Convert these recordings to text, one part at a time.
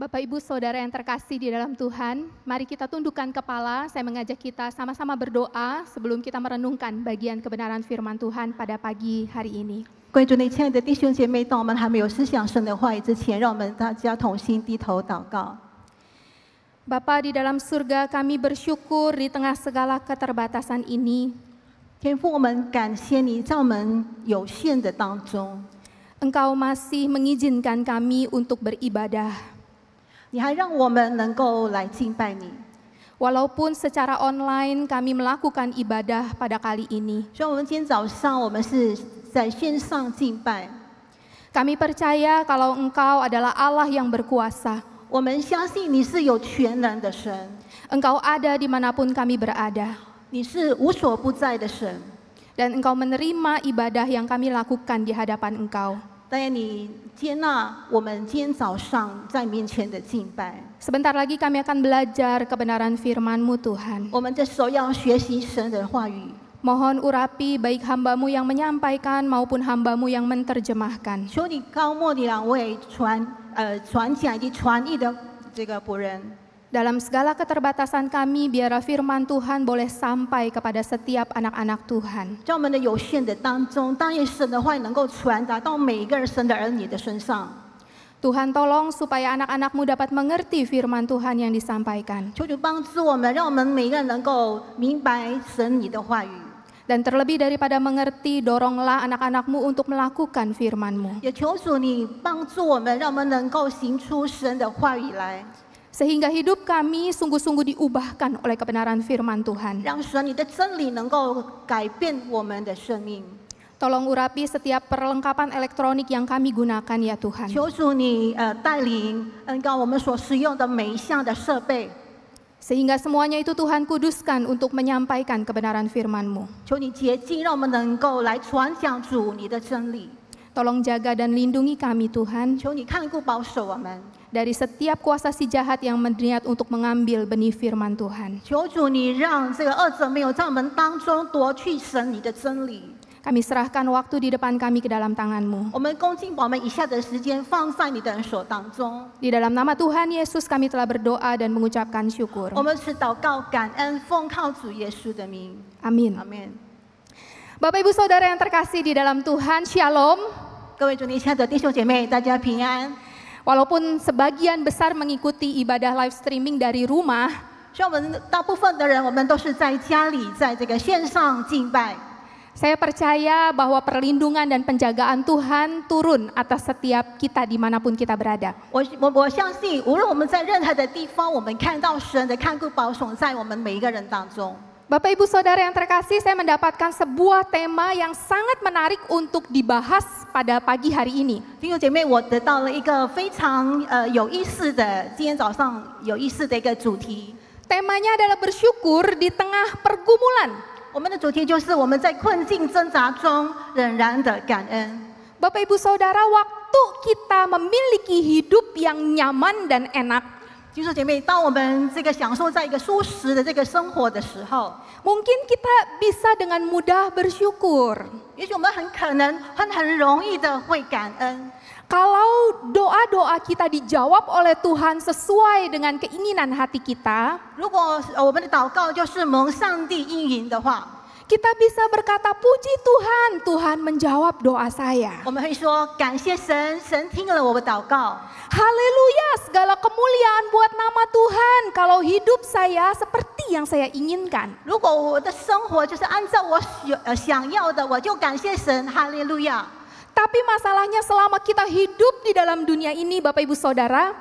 Bapak Ibu Saudara yang terkasih di dalam Tuhan, mari kita tundukkan kepala. Saya mengajak kita sama-sama berdoa sebelum kita merenungkan bagian kebenaran firman Tuhan pada pagi hari ini. 各位主内亲爱的弟兄姐妹，当我们还没有思想神的话语之前，让我们大家同心低头祷告。 Bapa di dalam surga, kami bersyukur di tengah segala keterbatasan ini. 天父，我们感谢你，在我们有限的当中， Engkau masih mengizinkan kami untuk beribadah. 你还让我们能够来敬拜你。 Walaupun secara online kami melakukan ibadah pada kali ini. 虽然我们今天早上我们是在线上敬拜， Kami percaya kalau Engkau adalah Allah yang berkuasa. 我们相信你是有全能的神， Engkau ada dimanapun kami berada. 你是无所不在的神。 Dan Engkau menerima ibadah yang kami lakukan di hadapan Engkau. 但愿你接纳我们今天早上在面前的敬拜。 Sebentar lagi kami akan belajar kebenaran firman-Mu Tuhan. 我们这时候要学习神的话语。 Mohon urapi baik hamba-Mu yang menyampaikan maupun hamba-Mu yang menerjemahkan. 求你高莫你两位传讲以及传译的这个仆人。 Dalam segala keterbatasan kami, biarlah firman Tuhan boleh sampai kepada setiap anak-anak Tuhan. 在我们的有限的当中，但愿神的话语能够传达到每一个神的儿女的身上。 Tuhan tolong supaya anak-anak-Mu dapat mengerti firman Tuhan yang disampaikan. 求主帮助我们，让我们每一个人能够明白神你的话语。 Dan terlebih daripada mengerti, doronglah anak-anak-Mu untuk melakukan firman-Mu. 也求主你帮助我们，让我们能够行出神的话语来， Sehingga hidup kami sungguh-sungguh diubahkan oleh kebenaran firman Tuhan. 让神你的真理能够改变我们的生命。 Tolong urapi setiap perlengkapan elektronik yang kami gunakan ya Tuhan. 求主你带领恩膏我们所使用的每一项的设备。 Sehingga semuanya itu Tuhan kuduskan untuk menyampaikan kebenaran firman-Mu. 求你洁净，让我们能够来传讲主你的真理。 Tolong jaga dan lindungi kami Tuhan 求你看顾保守我们。 dari setiap kuasa si jahat yang berniat untuk mengambil benih firman Tuhan. 求主你让这个恶者没有在我们当中夺去神你的真理。 Kami serahkan waktu di depan kami ke dalam tangan-Mu. 我们恭敬把我们以下的时间放在你的人手当中。 Di dalam nama Tuhan Yesus kami telah berdoa dan mengucapkan syukur. 我们是祷告感恩，奉靠主耶稣的名。 Amin. 阿门。 Bapak Ibu Saudara yang terkasih di dalam Tuhan, Shalom. 各位主内亲爱的弟兄姐妹，大家平安。 Walaupun sebagian besar mengikuti ibadah live streaming dari rumah, 虽然我们大部分的人，我们都是在家里，在这个线上敬拜。 saya percaya bahwa perlindungan dan penjagaan Tuhan turun atas setiap kita dimanapun kita berada. 我相信，无论我们在任何的地方，我们看到神的看顾保守在我们每一个人当中。 Bapak Ibu Saudara yang terkasih, saya mendapatkan sebuah tema yang sangat menarik untuk dibahas pada pagi hari ini. 弟兄姐妹，我得到了一个非常有意思的，今天早上有意思的一个主题。 Temanya adalah bersyukur di tengah pergumulan. 我们的主题就是我们在困境挣扎中仍然的感恩。 Bapak Ibu Saudara, waktu kita memiliki hidup yang nyaman dan enak, 弟兄姐妹，当我们这个享受在一个舒适的这个生活的时候， mungkin kita bisa dengan mudah bersyukur. 也许我们很可能很容易的会感恩。 Kalau doa-doa kita dijawab oleh Tuhan sesuai dengan keinginan hati kita, 如果我们的祷告就是蒙上帝应允的话， kita bisa berkata, puji Tuhan, Tuhan menjawab doa saya. 我们会说感谢神，神听了我的祷告。 Haleluya, segala kemuliaan buat nama Tuhan kalau hidup saya seperti yang saya inginkan. 如果我的生活就是按照我想要的，我就感谢神，哈利路亚。 Tapi masalahnya selama kita hidup di dalam dunia ini, Bapak Ibu Saudara,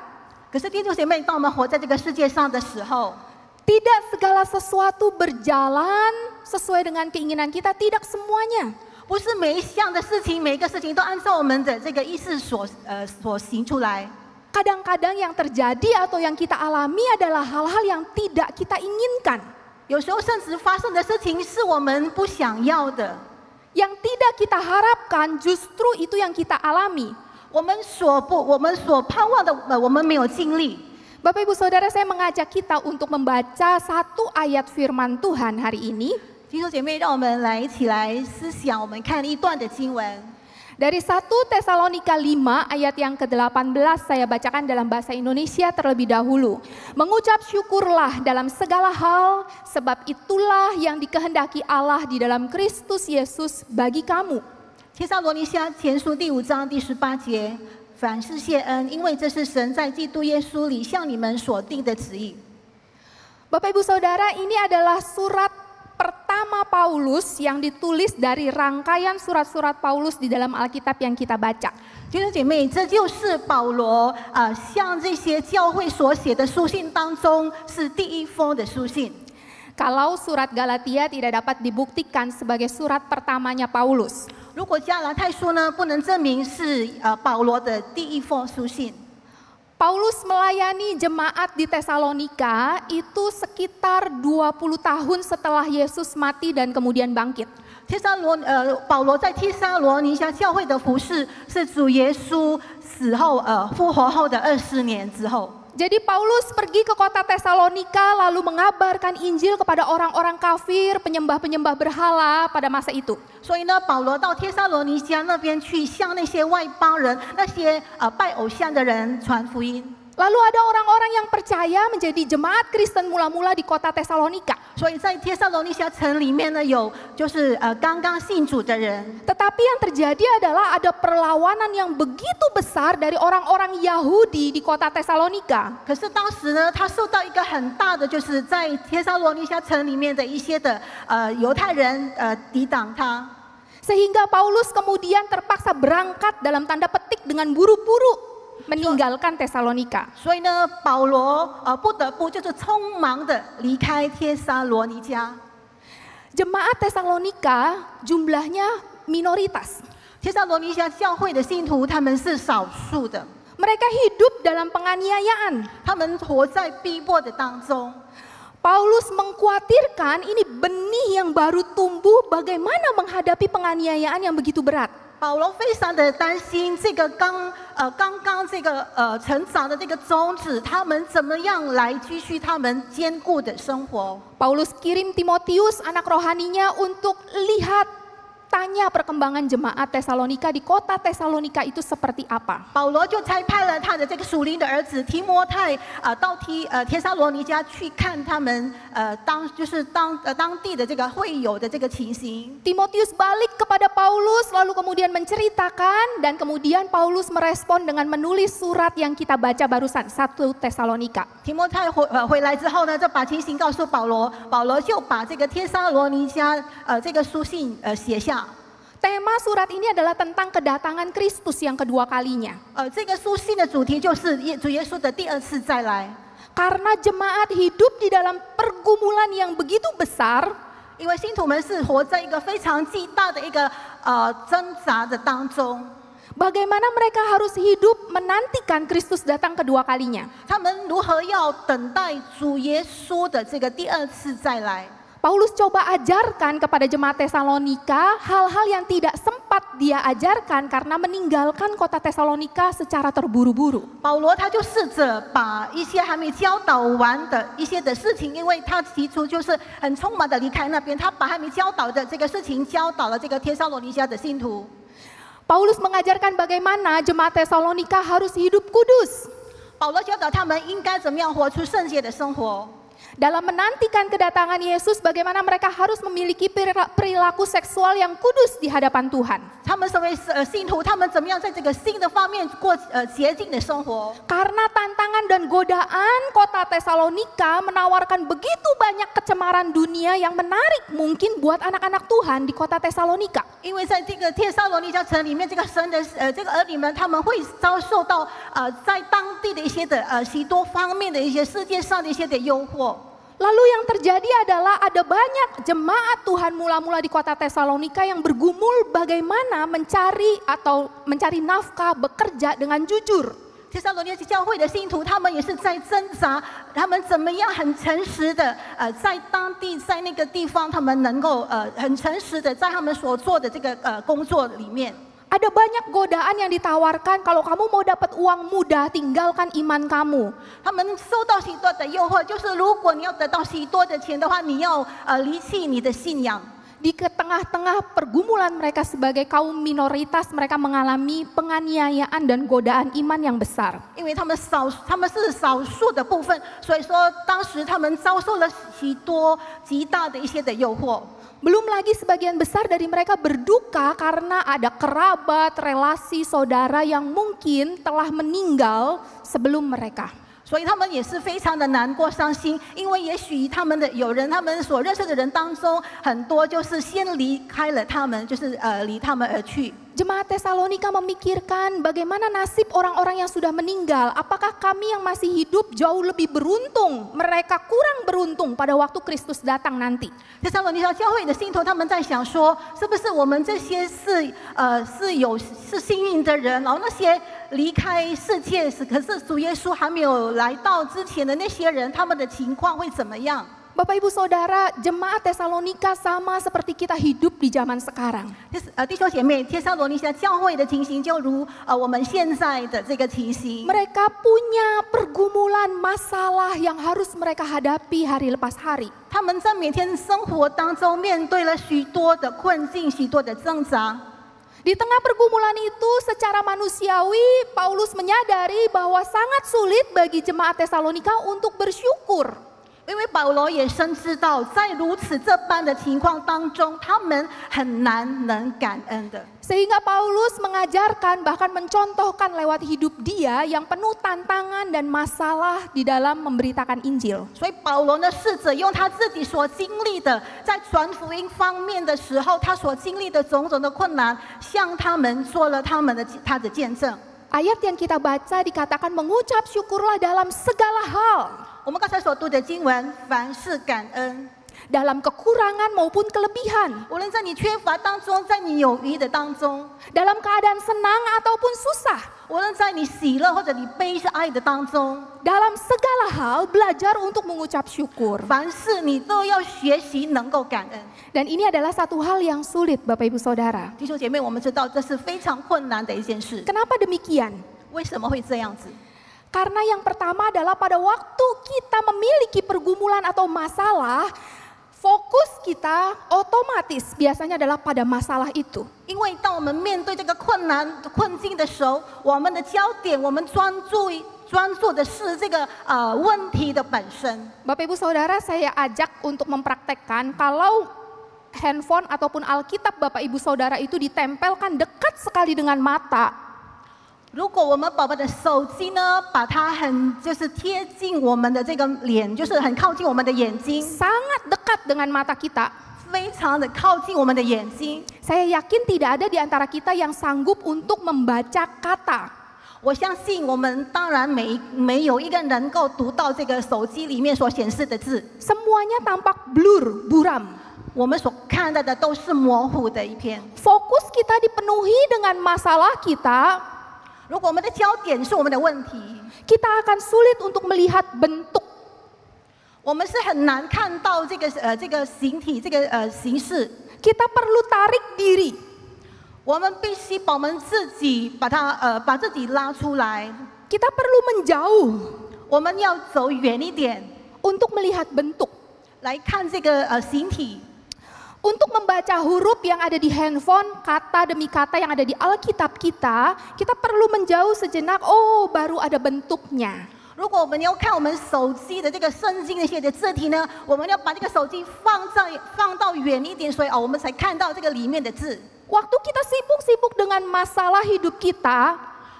可是弟兄姐妹，当我们活在这个世界上的时候， tidak segala sesuatu berjalan sesuai dengan keinginan kita, tidak semuanya. 不是每一项的事情，每一个事情都按照我们的这个意识所行出来。 Kadang-kadang yang terjadi atau yang kita alami adalah hal-hal yang tidak kita inginkan. 有时候甚至发生的事情是我们不想要的， Yang tidak kita harapkan justru itu yang kita alami. 我们所盼望的，我们没有经历。 Bapak Ibu Saudara, saya mengajak kita untuk membaca satu ayat firman Tuhan hari ini. 弟兄姐妹，让我们来一起来思想，我们看一段的经文。Dari 1 Tesalonika 5 ayat yang ke-18 saya bacakan dalam bahasa Indonesia terlebih dahulu. Mengucap syukurlah dalam segala hal, sebab itulah yang dikehendaki Allah di dalam Kristus Yesus bagi kamu. 帖撒罗尼迦前书第5章第18节，凡事谢恩，因为这是神在基督耶稣里向你们所定的旨意。 Bapak Ibu Saudara, ini adalah surat pertama Paulus yang ditulis dari rangkaian surat-surat Paulus di dalam Alkitab yang kita baca. 弟兄姐妹，这就是保罗向这些教会所写的书信当中是第一封的书信。 Kalau surat Galatia tidak dapat dibuktikan sebagai surat pertamanya Paulus. 如果加拉太书呢不能证明是保罗的第一封书信。 Paulus melayani jemaat di Tesalonika itu sekitar 20 tahun setelah Yesus mati dan kemudian bangkit. 保罗在帖撒罗尼迦教会的服事是主耶稣死后复活后的20年之后。 Jadi Paulus pergi ke kota Tesalonika lalu mengabarkan Injil kepada orang-orang kafir, penyembah-penyembah berhala pada masa itu. 所以呢，保罗到帖撒罗尼迦那边去，向那些外邦人、那些拜偶像的人传福音。 Lalu ada orang-orang yang percaya menjadi jemaat Kristen mula-mula di kota Tesalonika. 所以在帖撒罗尼迦城里面呢，有就是刚刚信主的人。 Tetapi yang terjadi adalah ada perlawanan yang begitu besar dari orang-orang Yahudi di kota Tesalonika. 可是当时呢，他受到一个很大的，就是在帖撒罗尼迦城里面的一些的犹太人抵挡他。 Sehingga Paulus kemudian terpaksa berangkat dalam tanda petik dengan buru-buru meninggalkan Tesalonika. 所以呢，保罗不得不就是匆忙的离开帖撒罗尼迦。 Jemaat Tesalonika jumlahnya minoritas. 帖撒罗尼迦教会的信徒他们是少数的， Mereka hidup dalam penganiayaan. 他们活在逼迫的当中。 Paulus mengkhawatirkan ini benih yang baru tumbuh bagaimana menghadapi penganiayaan yang begitu berat. 保罗非常的担心这个刚刚这个成长的这个种子，他们怎么样来继续他们坚固的生活。 Paulus kirim Timotius anak rohaninya untuk lihat, tanya perkembangan jemaat Tesalonika di kota Tesalonika itu seperti apa. 保罗就差派了他的这个属灵的儿子提摩太到帖撒罗尼迦去看他们当地的这个会友的这个情形。 Timotius balik kepada Paulus lalu kemudian menceritakan dan kemudian Paulus merespon dengan menulis surat yang kita baca barusan 1 Tesalonika. 提摩太回来之后呢，就把情形告诉保罗，保罗就把这个帖撒罗尼迦这个书信写下。 Tema surat ini adalah tentang kedatangan Kristus yang kedua kalinya. 这个书信的主题就是主耶稣的第二次再来。 Karena jemaat hidup di dalam pergumulan yang begitu besar, 因为信徒们是活在一个非常巨大的一个挣扎的当中。 bagaimana mereka harus hidup menantikan Kristus datang kedua kalinya. 他们如何要等待主耶稣的这个第二次再来？ Paulus coba ajarkan kepada jemaat Tesalonika hal-hal yang tidak sempat dia ajarkan karena meninggalkan kota Tesalonika secara terburu-buru. 保罗他就试着把一些还没教导完的一些的事情，因为他提出就是很匆忙的离开那边，他把还没教导的这个事情教导了这个帖撒罗尼迦的信徒。 Paulus mengajarkan bagaimana jemaat Tesalonika harus hidup kudus. 保罗教导他们应该怎么样活出圣洁的生活。 Dalam menantikan kedatangan Yesus, bagaimana mereka harus memiliki perilaku seksual yang kudus di hadapan Tuhan. 他们身为信徒，他们怎么样在这个性的方面过洁净的生活？ Karena tantangan dan godaan kota Tesalonika menawarkan begitu banyak kecemaran dunia yang menarik mungkin buat anak-anak Tuhan di kota Tesalonika. 因为在这个帖撒罗尼迦城里面，这个神的这个儿女们，他们会遭受到在当地的一些的许多方面的一些世界上的一些的诱惑。 Lalu yang terjadi adalah ada banyak jemaat Tuhan mula-mula di kota Tesalonika yang bergumul bagaimana mencari nafkah, bekerja dengan jujur. 帖撒罗尼迦教会的信徒，他们也是在挣扎，他们怎么样很诚实的在当地在那个地方，他们能够很诚实的在他们所做的这个工作里面。 Ada banyak godaan yang ditawarkan kalau kamu mau dapat uang mudah tinggalkan iman kamu. 他们受到许多的诱惑，就是如果你要得到许多的钱的话，你要离弃你的信仰。Di tengah-tengah pergumulan mereka sebagai kaum minoritas, mereka mengalami penganiayaan dan godaan iman yang besar. 因为他们是少数的部分，所以说当时他们遭受了许多极大的一些的诱惑。 Belum lagi sebagian besar dari mereka berduka karena ada kerabat, relasi, saudara yang mungkin telah meninggal sebelum mereka. 所以他们也是非常的难过、伤心，因为也许他们所认识的人当中，很多就是先离开了他们，就是离他们而去。 Jemaat Tesalonika memikirkan bagaimana nasib orang-orang yang sudah meninggal. Apakah kami yang masih hidup jauh lebih beruntung? Mereka kurang beruntung pada waktu Kristus datang nanti. 帖撒罗尼迦教会的信徒他们在想说，是不是我们这些是幸运的人，然后那些离开世界可是主耶稣还没有来到之前的那些人，他们的情况会怎么样？ Bapak Ibu Saudara, jemaat Tesalonika sama seperti kita hidup di zaman sekarang. 弟兄姐妹，帖撒罗尼迦教会的情形就如我们现在的这个情形。 Mereka punya pergumulan masalah yang harus mereka hadapi hari lepas hari. 他们在每天生活当中面对了许多的困境，许多的挣扎。 Di tengah pergumulan itu secara manusiawi, Paulus menyadari bahwa sangat sulit bagi jemaat Tesalonika untuk bersyukur. 因为保罗也深知道，在如此这般的情况当中，他们很难能感恩的。 Sehingga Paulus mengajarkan bahkan mencontohkan lewat hidup dia yang penuh tantangan dan masalah di dalam memberitakan Injil. 所以保罗呢，试着用他自己所经历的，在传福音方面的时候，他所经历的种种的困难，向他们做了他的见证。 Ayat yang kita baca dikatakan mengucap syukurlah dalam segala hal. 我们刚才所读的经文，凡事感恩。 Dalam kekurangan maupun kelebihan. 无论在你缺乏当中，在你有余的当中， Dalam keadaan senang ataupun susah. 无论在你喜乐或者你悲哀的当中， Dalam segala hal belajar untuk mengucap syukur. 凡事你都要学习能够感恩。 Dan ini adalah satu hal yang sulit Bapak Ibu Saudara. 弟兄姐妹，我们知道这是非常困难的一件事。 Kenapa demikian? 为什么会这样子？ Karena yang pertama adalah pada waktu kita memiliki pergumulan atau masalah, fokus kita otomatis biasanya adalah pada masalah itu. 因为当我们面对这个困境的时候，我们的焦点，我们专注的是这个问题的本身。 Bapak Ibu Saudara, saya ajak untuk mempraktekkan kalau handphone ataupun Alkitab Bapak Ibu Saudara itu ditempelkan dekat sekali dengan mata. 如果我们宝宝的手机呢，把它就是贴近我们的这个脸，就是很靠近我们的眼睛， Sangat dekat dengan mata kita. 非常的靠近我们的眼睛。 Saya yakin tidak ada di antara kita yang sanggup untuk membaca kata. 我相信我们当然没有一个人能够读到这个手机里面所显示的字， Semuanya tampak blur, buram. 我们所看到的都是模糊的一片。 Fokus kita dipenuhi dengan masalah kita, 如果我们的焦点是我们的问题， kita akan sulit untuk melihat bentuk. 我们是很难看到这个形体形式。 Kita perlu tarik diri. 我们必须把我们自己把自己拉出来， Kita perlu menjauh 我们要走远一点 untuk melihat bentuk. 来看这个形体。 Untuk membaca huruf yang ada di handphone, kata demi kata yang ada di Alkitab kita, kita perlu menjauh sejenak, oh baru ada bentuknya. 如果我们要看我们手机的这个圣经那些的字体呢，我们要把这个手机放到远一点，所以我们才看到这个里面的字。 Waktu kita sibuk-sibuk dengan masalah hidup kita,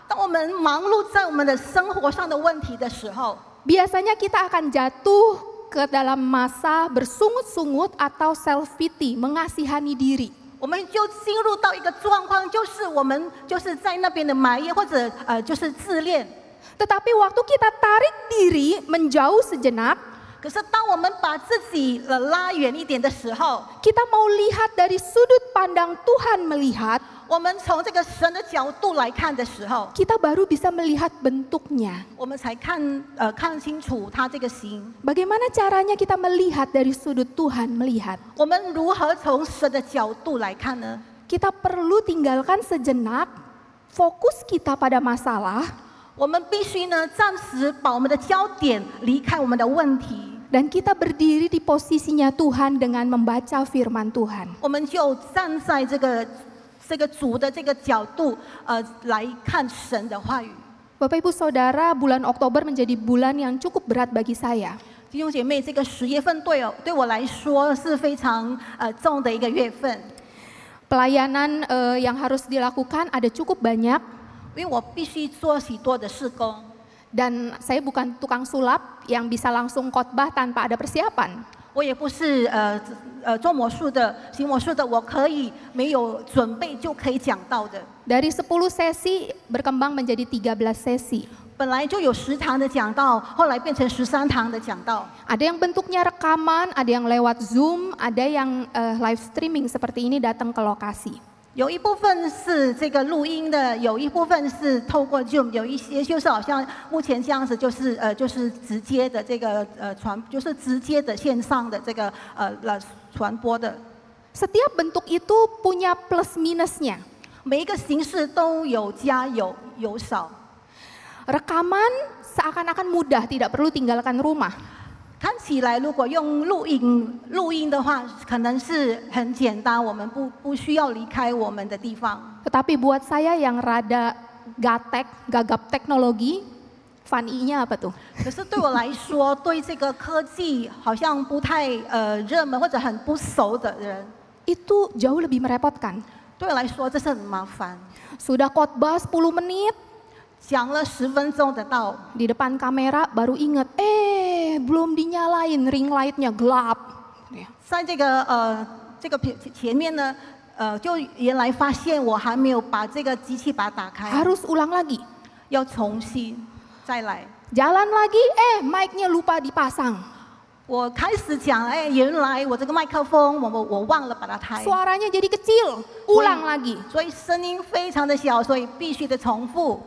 当我们忙碌在我们的生活上的问题的时候， biasanya kita akan jatuh ke dalam masa bersungut-sungut atau self-pity, mengasihani diri. 我们就进入到一个状况，就是我们就是在那边的埋怨或者就是自恋。 Tetapi waktu kita tarik diri, menjauh sejenak, 可是当我们把自己拉远一点的时候， kita mau lihat dari sudut pandang Tuhan melihat, 我们从这个神的角度来看的时候， kita baru bisa melihat bentuknya. 我们才看清楚它这个形。 Bagaimana caranya kita melihat dari sudut Tuhan melihat? 我们如何从神的角度来看呢？ Kita perlu tinggalkan sejenak, fokus kita pada masalah, 我们必须呢暂时把我们的焦点离开我们的问题， Dan kita berdiri di posisinya Tuhan dengan membaca firman Tuhan. 我们就站在这个主的这个角度，来看神的话语。 Bapak Ibu Saudara, bulan Oktober menjadi bulan yang cukup berat bagi saya. 弟兄姐妹，这个10月份对我来说是非常重的一个月份， Pelayanan yang harus dilakukan ada cukup banyak. 因为我必须做许多的事工。 Dan saya bukan tukang sulap yang bisa langsung khotbah tanpa ada persiapan. 我也不是做魔术的、行魔术的，我可以没有准备就可以讲到的。 Dari 10 sesi berkembang menjadi 13 sesi. 本来就有10堂的讲道，后来变成13堂的讲道。 Ada yang bentuknya rekaman, ada yang lewat Zoom, ada yang live streaming seperti ini datang ke lokasi. 有一部分是这个录音的，有一部分是透过 Zoom， 有一些就是好像目前这样子，就是直接的这个就是直接的线上的这个传播的。 Setiap bentuk itu punya plus minusnya. 每一个形式都有加有少。 Rekaman seakan-akan mudah, tidak perlu tinggalkan rumah. 看起来如果用录音的话，可能是很简单，我们不需要离开我们的地方。 Tetapi buat saya yang rada gagap teknologi, Fan I-nya apa tuh? 可是对我来说，对这个科技好像不太热门或者很不熟的人， Itu jauh lebih merepotkan. 对我来说这是很麻烦。 Sudah khotbah 10 menit, 讲了10分钟的道， di depan kamera baru ingat, belum dinyalain ring light-nya gelap. 在这个前面呢，就原来发现我还没有把这个机器把它打开， Harus ulang lagi. 要重新再来。 Jalan lagi, mic-nya lupa dipasang. 我开始讲，原来我这个麦克风我忘了把它开， Suaranya jadi kecil, ulang lagi. 所以声音非常的小，所以必须的重复。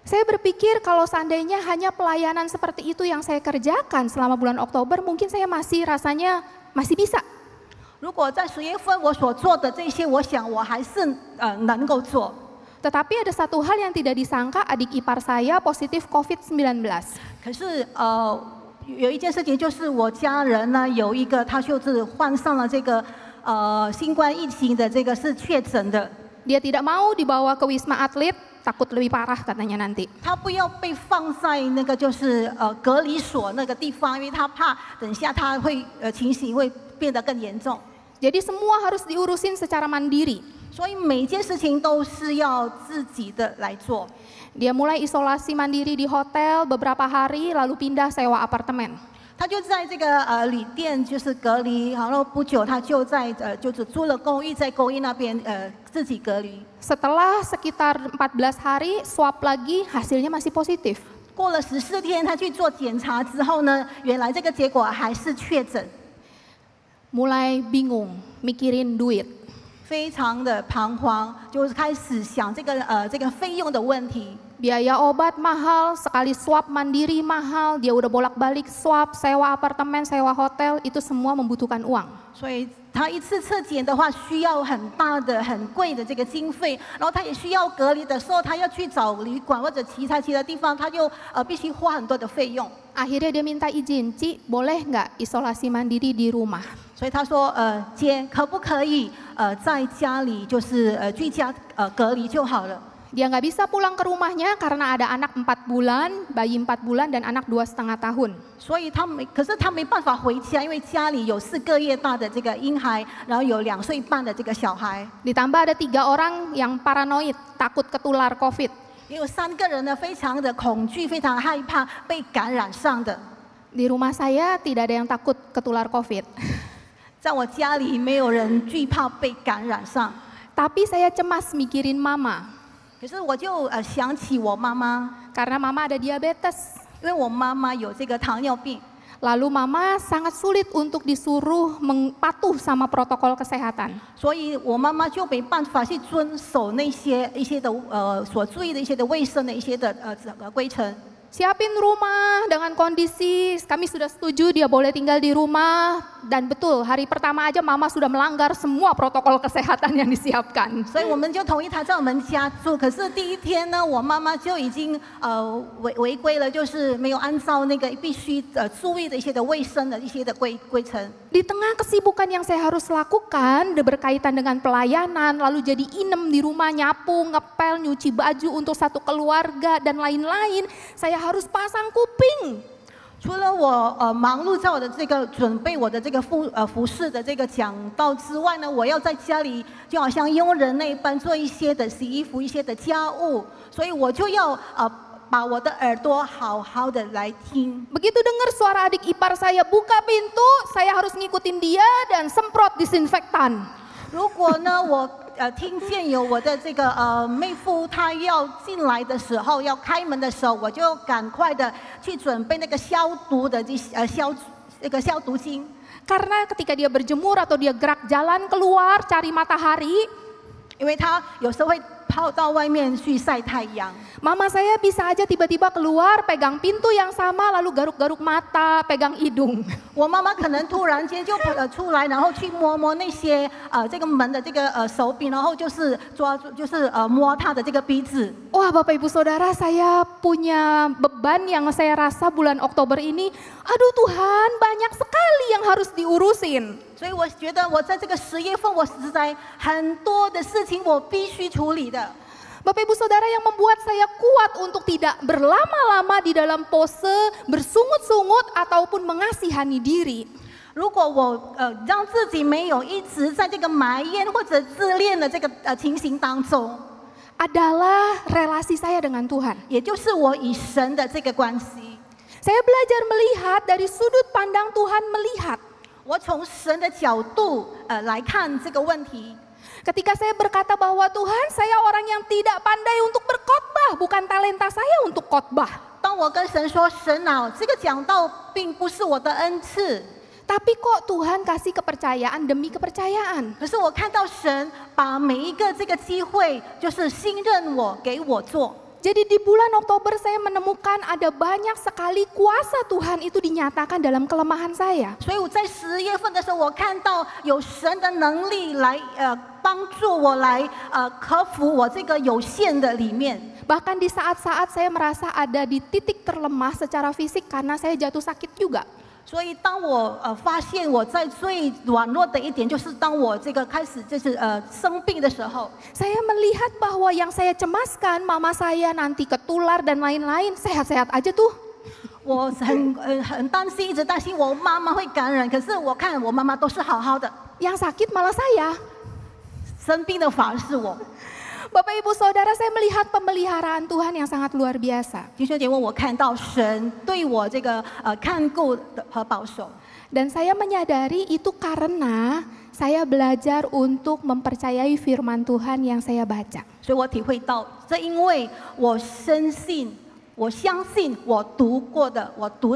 Saya berpikir kalau seandainya hanya pelayanan seperti itu yang saya kerjakan selama bulan Oktober, mungkin saya rasanya masih bisa. 如果在10月份我所做的这些，我想我还是能够做。 Tetapi ada satu hal yang tidak disangka, adik ipar saya positif COVID-19. 可是有一件事情就是我家人呢有一个他就是患上了这个新冠疫情的这个是确诊的。 Dia tidak mau dibawa ke Wisma Atlet, takut lebih parah katanya nanti. 他不要被放在那个就是隔离所那个地方，因为他怕等下他会情形会变得更严重。 Jadi semua harus diurusin secara mandiri. 所以每件事情都是要自己的来做。 Dia mulai isolasi mandiri di hotel beberapa hari, lalu pindah sewa apartemen. 他就在这个旅店就是隔离，然后不久他就在就是租了公寓，在公寓那边自己隔离。 Setelah sekitar 14 hari, swab lagi, hasilnya masih positif. 过了14天，他去做检查之后呢，原来这个结果还是确诊， Mulai bingung, mikirin duit. 非常的彷徨，就开始想这个费用的问题。 Biaya obat mahal, sekali swab mandiri mahal, dia udah bolak-balik swab, sewa apartemen, sewa hotel, itu semua membutuhkan uang. 所以他一次测检的话，需要很大的、很贵的这个经费，然后他也需要隔离的时候，他要去找旅馆或者其他地方，他就必须花很多的费用。 Akhirnya dia minta izin, Ci, boleh nggak isolasi mandiri di rumah? 所以他说，姐，可不可以在家里就是居家隔离就好了。 Dia nggak bisa pulang ke rumahnya karena ada anak 4 bulan, bayi 4 bulan, dan anak 2,5 tahun. 所以可是他没办法回家，因为家里有4个月大的这个婴孩，然后有2岁半的这个小孩。 Ditambah ada 3 orang yang paranoid, takut ketular COVID. 也有3个人呢，非常的恐惧，非常害怕被感染上的。 Di rumah saya tidak ada yang takut ketular COVID. 在我家里没有人惧怕被感染上， Tapi saya cemas mikirin mama. 可是我就想起我妈妈， Karena mama ada diabetes. 因为我妈妈有这个糖尿病， Lalu mama sangat sulit untuk disuruh patuh sama protokol kesehatan. 所以我妈妈就没办法去遵守一些的所注意的一些的卫生的一些的规程。 Siapin rumah dengan kondisi, kami sudah setuju dia boleh tinggal di rumah, Dan betul, hari pertama aja mama sudah melanggar semua protokol kesehatan yang disiapkan. 所以我们就同意他在我们家住。可是第一天呢，我妈妈就已经违规了，就是没有按照那个必须注意的一些的卫生的一些的规程。 Di tengah kesibukan yang saya harus lakukan berkaitan dengan pelayanan, lalu jadi inem di rumah, nyapu, ngepel, nyuci baju untuk satu keluarga dan lain-lain, saya harus pasang kuping. 除了我忙碌在我的这个准备我的这个服饰的这个讲道之外呢，我要在家里就好像佣人那一般做一些的洗衣服、一些的家务，所以我就要把我的耳朵好好的来听。 Begitu dengar suara adik ipar saya buka pintu, saya harus ngikutin dia dan semprot disinfektan. 如果呢我听见有我的这个妹夫他要进来的时候，要开门的时候，我就赶快的去准备那个消毒的消毒巾。 Karena ketika dia berjemur atau dia gerak jalan keluar cari matahari, 因为他有时候会跑到外面去晒太阳。 mama saya bisa aja tiba-tiba keluar pegang pintu yang sama lalu garuk-garuk mata, pegang hidung. 我妈妈可能突然间就出来，然后去摸那些这个门的这个手柄，然后就是摸他的这个鼻子。 Wah, Bapak Ibu Saudara, saya punya beban yang saya rasa bulan Oktober ini, aduh Tuhan, banyak sekali yang harus diurusin. 所以我觉得我在这个10月份，我实在很多的事情我必须处理的。 Bapak Ibu Saudara, yang membuat saya kuat untuk tidak berlama-lama di dalam pose, bersungut-sungut ataupun mengasihani diri. 如果我让自己没有一直在这个埋怨或者自恋的这个情形当中， adalah relasi saya dengan Tuhan. 也就是我与神的这个关系。 Saya belajar melihat dari sudut pandang Tuhan melihat. 我从神的角度来看这个问题。 Ketika saya berkata bahwa Tuhan, saya orang yang tidak pandai untuk berkhotbah, bukan talenta saya untuk khotbah. 当我跟神说，神啊，这个讲道并不是我的恩赐， Tapi kok Tuhan kasih kepercayaan demi kepercayaan. 可是我看到神把每一个这个机会，就是信任我，给我做。 Jadi di bulan Oktober saya menemukan ada banyak sekali kuasa Tuhan itu dinyatakan dalam kelemahan saya. 所以我在10月份的时候，我看到有神的能力来帮助我来克服我这个有限的里面。 Bahkan di saat-saat saya merasa ada di titik terlemah secara fisik karena saya jatuh sakit juga. 所以当我发现我在最软弱的一点，就是当我这个开始生病的时候， Saya melihat bahwa yang saya cemaskan mama saya nanti ketular dan lain-lain, sehat-sehat aja tuh. 我很担心，一直担心我妈妈会感染。可是我看我妈妈都是好好的， Yang sakit malah saya. 生病的反而是我。 Bapak Ibu Saudara, saya melihat pemeliharaan Tuhan yang sangat luar biasa. 弟兄姐妹，我看到神对我这个看顾和保守。 Dan saya menyadari itu karena saya belajar untuk mempercayai firman Tuhan yang saya baca. 所以我体会到，这因为我深信，我相信我读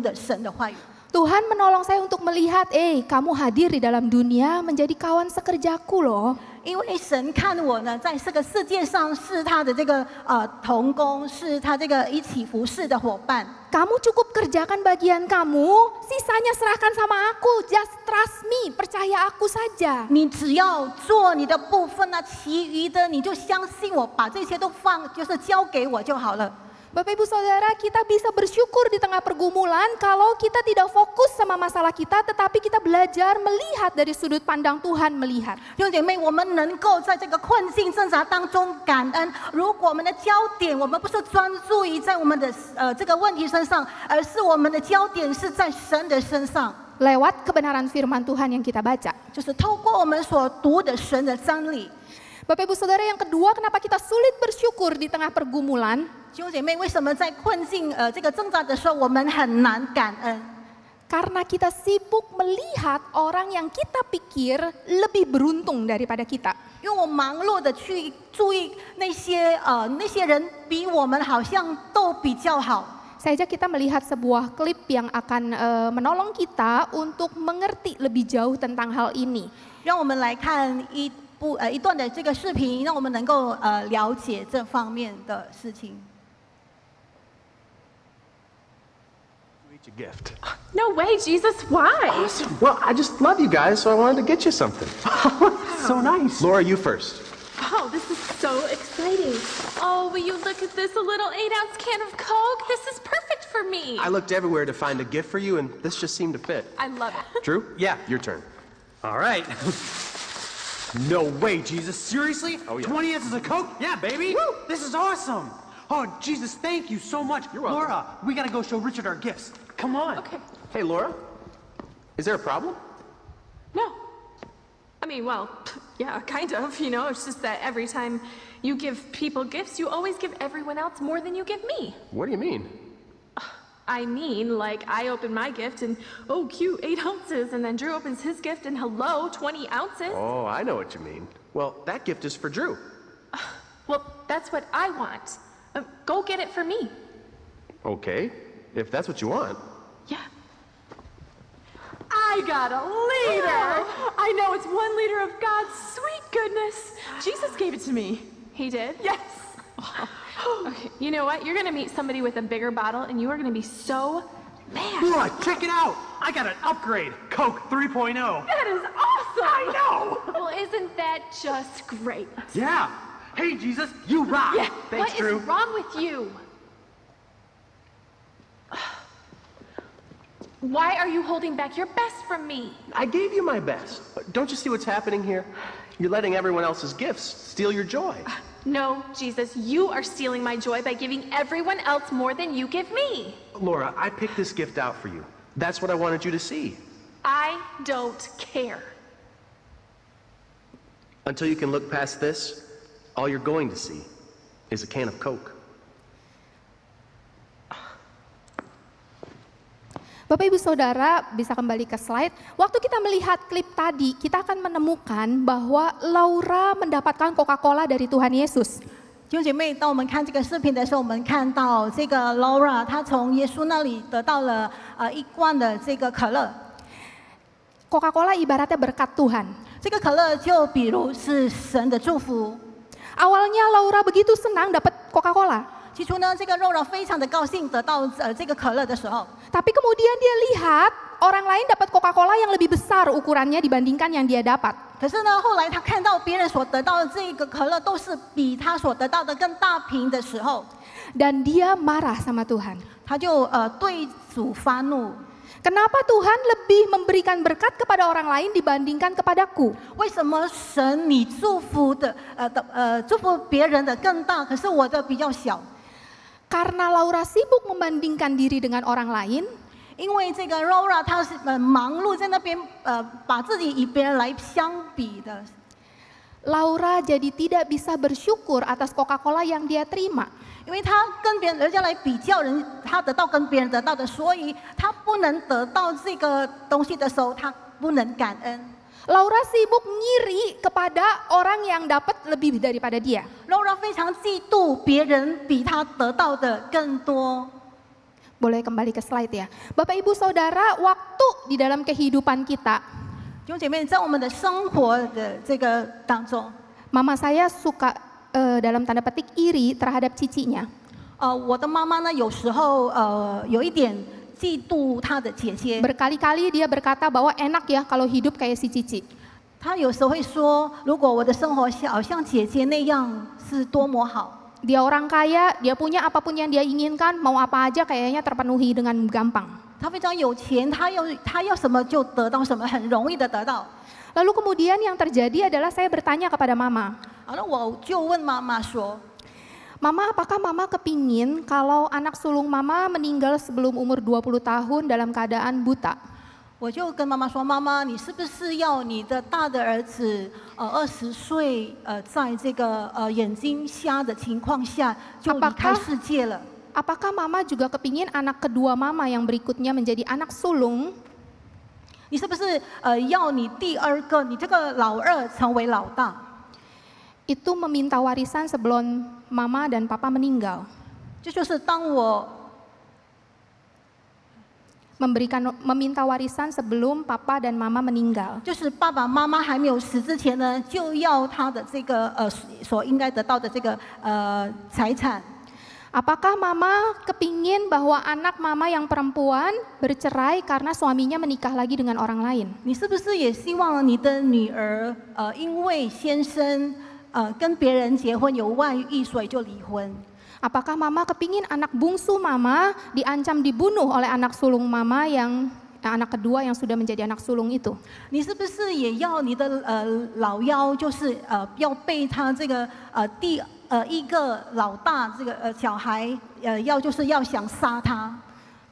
的神的话语。 Tuhan menolong saya untuk melihat, kamu hadir di dalam dunia menjadi kawan sekerjaku loh. 因为神看我呢，在这个世界上是他的这个同工，是他这个一起服侍的伙伴。 Kamu cukup kerjakan bagian kamu, sisanya serahkan sama aku, just trust me, percaya aku saja. 你只要做你的部分啊，其余的你就相信我，把这些都就是交给我就好了。 Bapak Ibu Saudara, kita bisa bersyukur di tengah pergumulan kalau kita tidak fokus sama masalah kita, tetapi kita belajar melihat dari sudut pandang Tuhan melihat. 弟兄姐妹，我们能够在这个困境挣扎当中感恩。如果我们的焦点，我们不是专注于在我们的这个问题身上，而是我们的焦点是在神的身上。 Lewat kebenaran firman Tuhan yang kita baca. 就是透过我们所读的神的真理。 Bapak Ibu Saudara, yang kedua, kenapa kita sulit bersyukur di tengah pergumulan? 弟兄姐妹，为什么在困境这个挣扎的时候，我们很难感恩？ Karena kita sibuk melihat orang yang kita pikir lebih beruntung daripada kita. 因为我忙碌的去注意那些人比我们好像都比较好。 Saya ajak kita melihat sebuah klip yang akan menolong kita untuk mengerti lebih jauh tentang hal ini. 让我们来看一段的这个视频，让我们能够了解这方面的事情。Reach a gift. No way, Jesus, why? Awesome. Well, I just love you guys, so I wanted to get you something. So nice. Laura, you first. Oh, this is so exciting. Oh, will you look at this, a little 8-ounce can of Coke? This is perfect for me. I looked everywhere to find a gift for you, and this just seemed to fit. I love it. Drew? Yeah, your turn. All right. No way, Jesus. Seriously? Oh, yeah. 20 ounces of Coke? Yeah, baby. Woo! This is awesome. Oh, Jesus, thank you so much. You're welcome. Laura, we gotta go show Richard our gifts. Come on. Okay. Hey, Laura, is there a problem? No. I mean, well, yeah, kind of, you know. It's just that every time you give people gifts, you always give everyone else more than you give me. What do you mean? I mean, like, I open my gift and, oh, cute, 8 ounces, and then Drew opens his gift and, hello, 20 ounces. Oh, I know what you mean. Well, that gift is for Drew. Well, that's what I want. Go get it for me. Okay, if that's what you want. Yeah. I got a liter. I know it's 1 liter of God's sweet goodness. Jesus gave it to me. He did? Yes. Okay, you know what? You're going to meet somebody with a bigger bottle, and you are going to be so mad. Laura, check it out. I got an upgrade. Coke 3.0. That is awesome. I know. Well, isn't that just great? Yeah. Hey, Jesus, you rock. Yeah. Thanks, What Drew. is wrong with you? Why are you holding back your best from me? I gave you my best. Don't you see what's happening here? You're letting everyone else's gifts steal your joy. No, Jesus, you are stealing my joy by giving everyone else more than you give me. Laura, I picked this gift out for you. That's what I wanted you to see. I don't care. Until you can look past this, all you're going to see is a can of Coke. Bapak Ibu Saudara bisa kembali ke slide. Waktu kita melihat klip tadi, kita akan menemukan bahwa Laura mendapatkan Coca-Cola dari Tuhan Yesus. 弟兄姐妹，当我们看这个视频的时候，我们看到这个 Laura 她从耶稣那里得到了一罐的这个可乐。Coca-Cola ibaratnya berkat Tuhan. 这个可乐就比如是神的祝福。 Awalnya Laura begitu senang dapat Coca-Cola. 起初呢，这个 Laura 非常的高兴得到这个可乐的时候， Tapi kemudian dia lihat orang lain dapat Coca-Cola yang lebih besar ukurannya dibandingkan yang dia dapat. 可是呢，后来他看到别人所得到的这个可乐都是比他所得到的更大瓶的时候， Dan dia marah sama Tuhan. 他就对主发怒。 Kenapa Tuhan lebih memberikan berkat kepada orang lain dibandingkan kepadaku? 为什么神你祝福祝福别人的更大，可是我的比较小？ Karena Laura sibuk membandingkan diri dengan orang lain, 因为这个 Laura 她是忙碌在那边把自己与别人来相比的， Laura jadi tidak bisa bersyukur atas Coca-Cola yang dia terima. 因为她跟人家来比较她得到跟别人得到的，所以她不能得到这个东西的时候，她不能感恩。 Laura sibuk ngiri kepada orang yang dapat lebih daripada dia. Laura 非常嫉妒别人比她得到的更多。 Boleh kembali ke slide ya. Bapak Ibu Saudara, waktu di dalam kehidupan kita, 弟兄姐妹，在我们的生活的这个当中， mama saya suka dalam tanda petik iri terhadap cicinya. 我的妈妈呢，有时候有一点嫉妒她的姐姐。 Berkali-kali dia berkata bahwa enak ya kalau hidup kayak si Cici. 她有时候会说，如果我的生活好像姐姐那样，是多么好。 Dia orang kaya, dia punya apapun yang dia inginkan, mau apa aja kayaknya terpenuhi dengan gampang. 她非常有钱，她要什么就得到什么，很容易的得到。 Lalu kemudian yang terjadi adalah saya bertanya kepada mama. 好了，我就问妈妈说， Mama, apakah mama kepingin kalau anak sulung mama meninggal sebelum umur 20 tahun dalam keadaan buta? 我就跟妈妈说，妈妈，你是不是要你的大的儿子20岁在这个眼睛瞎的情况下就离开世界了？ Apakah mama juga kepingin anak kedua mama yang berikutnya menjadi anak sulung? 你是不是要你第二个，你这个老二成为老大？ Itu meminta warisan sebelum mama dan papa meninggal. 这就是当我 meminta warisan sebelum papa dan mama meninggal. 就是爸爸妈妈还没有死之前呢，就要他的这个所应该得到的这个财产。Apakah mama kepingin bahwa anak mama yang perempuan bercerai karena suaminya menikah lagi dengan orang lain? 你是不是也希望你的女儿因为先生跟别人结婚有外遇，所以就离婚？ Apakah mama kepingin anak bungsu mama diancam dibunuh oleh anak sulung mama yang anak kedua yang sudah menjadi anak sulung itu? 你是不是也要你的老幺就是要被他这个一个老大这个小孩就是要想杀他？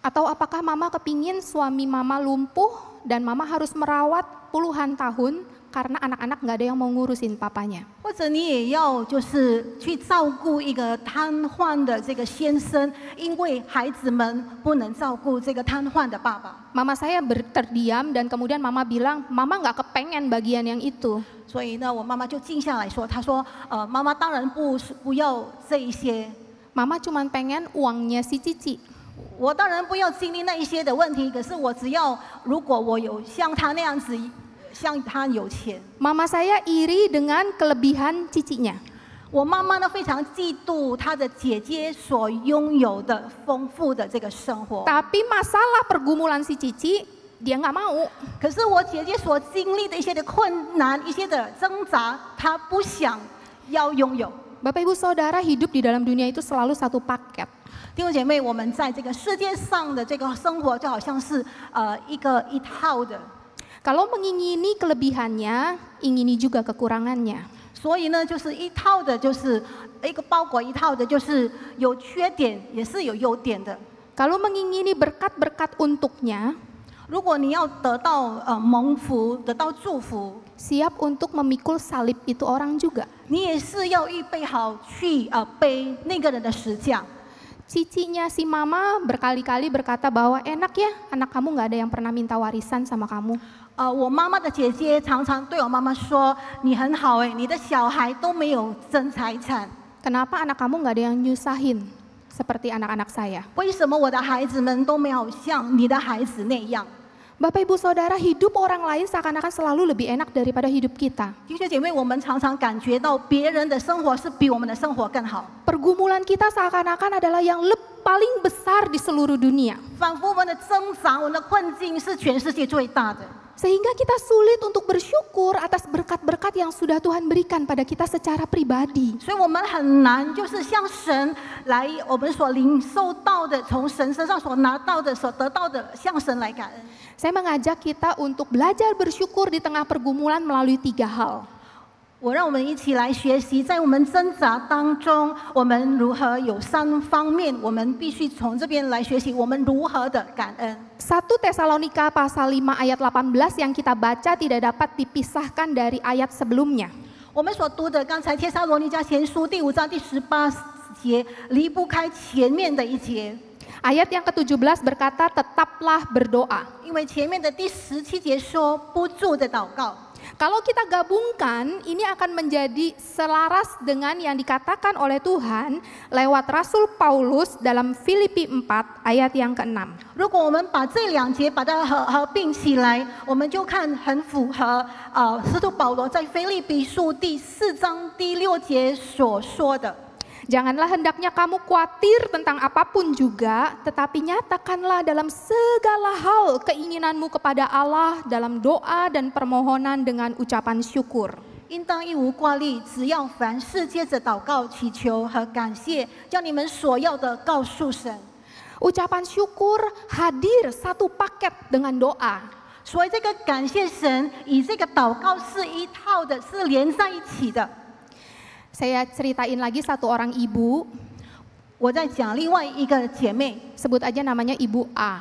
Atau apakah mama kepingin suami mama lumpuh dan mama harus merawat puluhan tahun karena anak-anak nggak ada yang mau ngurusin papanya? 或者你也要就是去照顾一个瘫痪的这个先生，因为孩子们不能照顾这个瘫痪的爸爸。 Mama saya terdiam dan kemudian mama bilang, mama nggak kepengen bagian yang itu. 所以呢，我妈妈就静下来说，她说，妈妈当然不要这一些， Mama cuman pengen uangnya si Cici. 我当然不要经历那一些的问题，可是我只要如果我有像她那样子，像她有钱， Mama saya iri dengan kelebihan cicinya. 我妈妈呢非常嫉妒她的姐姐所拥有的丰富的这个生活。 Tapi masalah pergumulan si Cici, dia nggak mau. 可是我姐姐所经历的一些的困难、一些的挣扎，她不想要拥有。 Bapak Ibu Saudara, hidup di dalam dunia itu selalu satu paket. 弟兄姐妹，我们在这个世界上的这个生活，就好像是一套的。 Kalau mengingini kelebihannya, ingini juga kekurangannya. 所以呢，就是一套的，就是一个包裹一套的，就是有缺点，也是有优点的。 Kalau mengingini berkat-berkat untuknya, 如果你要得到蒙福，得到祝福， siap untuk memikul salib itu orang juga. 你也是要预备好去背那个人的十架。 Cicinya si mama berkali-kali berkata bahwa enak ya, anak kamu nggak ada yang pernah minta warisan sama kamu. 我妈妈的姐姐常常对我妈妈说：“你很好哎，你的小孩都没有争财产， Kenapa anak kamu nggak ada yang nyusahin seperti anak-anak saya? 为什么我的孩子们都没有像你的孩子那样？” Bapak Ibu Saudara, hidup orang lain seakan-akan selalu lebih enak daripada hidup kita. 弟兄姐妹，我们常常感觉到别人的生活是比我们的生活更好， Pergumulan kita seakan-akan adalah yang paling besar di seluruh dunia. 仿佛我们的挣扎、我们的困境是全世界最大的。 Sehingga kita sulit untuk bersyukur atas berkat-berkat yang sudah Tuhan berikan pada kita secara pribadi. 所以我们很难就是向神来，我们所领受到的，从神身上所拿到的、所得到的，向神来感恩。 Saya mengajak kita untuk belajar bersyukur di tengah pergumulan melalui 3 hal. 我让我们一起来学习，在我们挣扎当中，我们如何有3方面，我们必须从这边来学习，我们如何的感恩。 1 Tesalonika pasal 5 ayat 18 yang kita baca tidak dapat dipisahkan dari ayat sebelumnya. 我们所读的刚才帖撒罗尼迦前书第5章第18节，离不开前面的一节， Ayat yang ke-17 berkata tetaplah berdoa. 因为前面的第17节说不住的祷告。 Kalau kita gabungkan, ini akan menjadi selaras dengan yang dikatakan oleh Tuhan lewat Rasul Paulus dalam Filipi 4 ayat yang ke-6. 如果我们把这2节把它合并起来，我们就看很符合使徒保罗在腓立比书第4章第6节所说的。 Janganlah hendaknya kamu khawatir tentang apapun juga, tetapi nyatakanlah dalam segala hal keinginanmu kepada Allah dalam doa dan permohonan dengan ucapan syukur. 应当一无挂虑，只要凡事借着祷告、祈求和感谢，将你们所要的告诉神。 Ucapan syukur hadir satu paket dengan doa. 所以这个感谢神与这个祷告是一套的，是连在一起的。 Saya ceritain lagi satu orang ibu, 我在讲另外一个姐妹， sebut aja namanya Ibu A.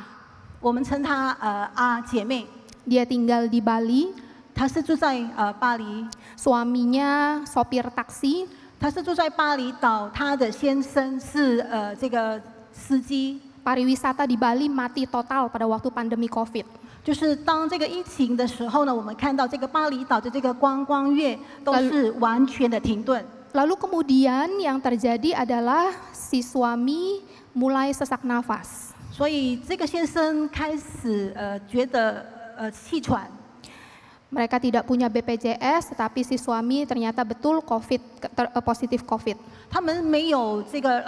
我们称她阿姐妹， Dia tinggal di Bali, 她是住在巴黎， suaminya sopir taksi, 她是住在巴厘岛，她的先生是这个司机。 pariwisata di Bali mati total pada waktu pandemi COVID. 就是当这个疫情的时候呢，我们看到这个巴厘岛的这个观光业都是完全的停顿。 Lalu kemudian yang terjadi adalah si suami mulai sesak nafas. 所以这个先生开始觉得气喘。Mereka tidak punya BPJS, tetapi si suami ternyata betul positif COVID. 他们没有这个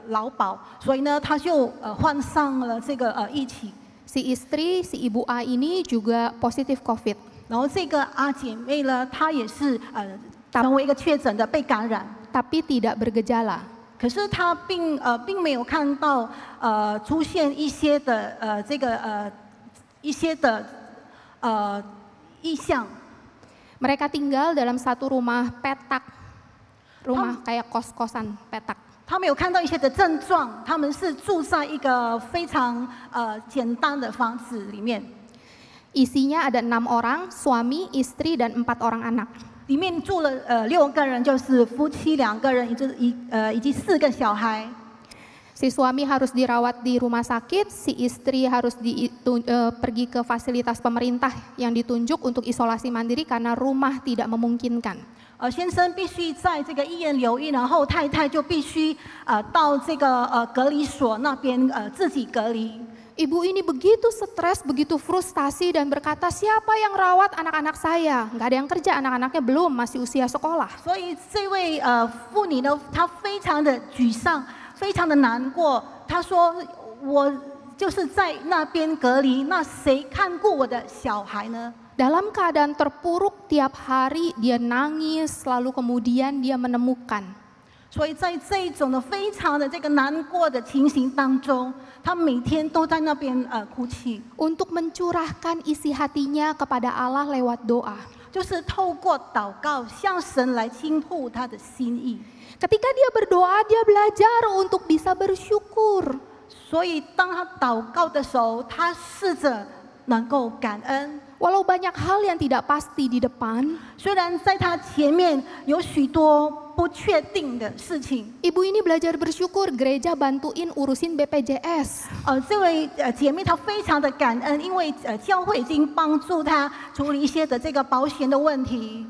劳保，所以呢，他就患上了这个疫情。 Si istri, si ibu A ini juga positif COVID. 然后这个阿姐妹呢，她也是成为一个确诊的被感染， Tapi tidak bergejala. 可是她并没有看到出现一些的异象。 Mereka tinggal dalam satu rumah petak, rumah kayak kos-kosan petak. 他们有看到一些的症状，他们是住在一个非常简单的房子里面， Isinya ada 6 orang, suami, istri, dan 4 orang anak. 里面住了6个人，就是夫妻2个人，以及4个小孩。 Si suami harus dirawat di rumah sakit, si istri harus pergi ke fasilitas pemerintah yang ditunjuk untuk isolasi mandiri karena rumah tidak memungkinkan. 先生必须在这个医院留医，然后太太就必须到这个隔离所那边自己隔离。 Ibu ini begitu stres, begitu frustasi dan berkata, siapa yang rawat anak-anak saya? Nggak ada yang kerja, anak-anaknya belum, masih usia sekolah. 所以这位妇女呢，她非常的沮丧，非常的难过。她说：“我就是在那边隔离，那谁看顾我的小孩呢？” Dalam keadaan terpuruk tiap hari dia nangis, lalu kemudian dia menemukan. 所以在这种的非常的这个难过的情形当中，她每天都在那边哭泣， Untuk mencurahkan isi hatinya kepada Allah lewat doa. 就是透过祷告向神来倾吐她的心意。 Ketika dia berdoa, dia belajar untuk bisa bersyukur. 所以当她祷告的时候，她试着能够感恩。 Walau banyak hal yang tidak pasti di depan, 虽然在她前面有许多不确定的事情， ibu ini belajar bersyukur, gereja bantuin urusin BPJS. 这位姐妹她非常的感恩，因为教会已经帮助她处理一些的这个保险的问题。